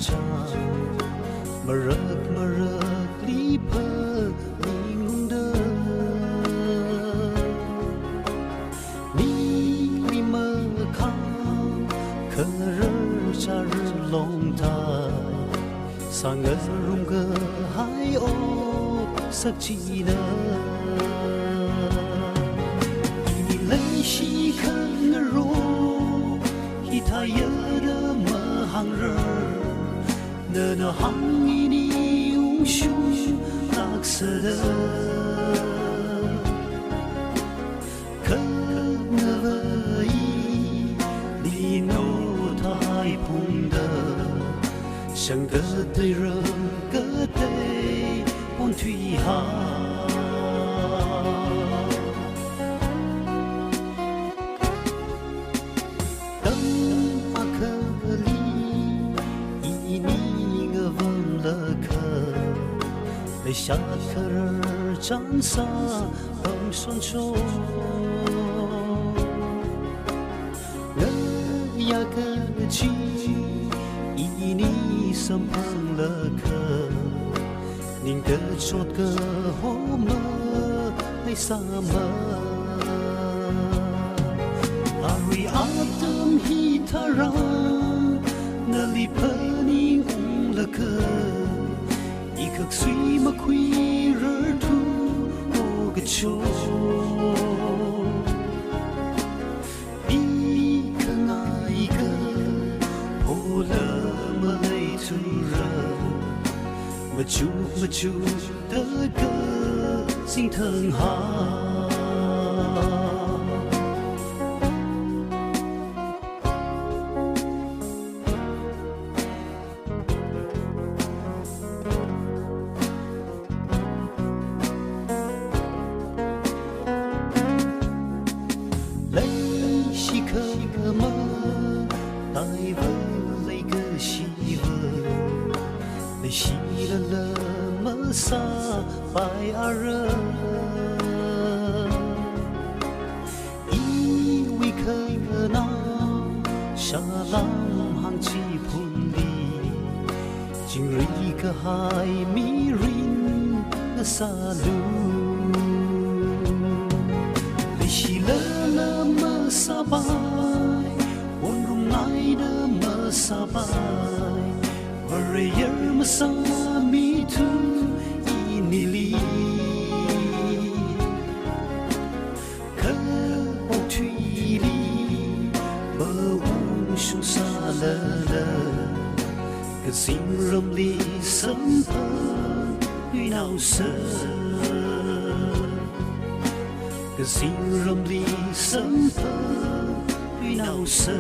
cha marak lipa ingunda ni lima kham karar cha long ta sangarum ga hai o sak chi na ni lai shi kan ro hi ta ya da ma hang re na na hang ni u shu tak sa da kan na vai ni no tai pung da 像个对人个对半退下，等阿克里一你个忘了可，被下克尔战杀帮双手，我呀个去。你身旁了可，宁可做个好么？为什么？阿瑞阿登希他让那里陪你乌了可，一刻随么亏日土我个球。么就的歌心疼哈。雷西克个么，带问雷个西问，雷西了。sa bai ara i wi khai na sha lam hang chi phun di jing ri ka hai mi rin na sa lu li shi la ma sa bai won rung nai da ma sa bai wari yer ma sa mi tu你里，可我推里，不无数沙了了，个心容里生怕遇闹事，个心容里生怕遇闹事。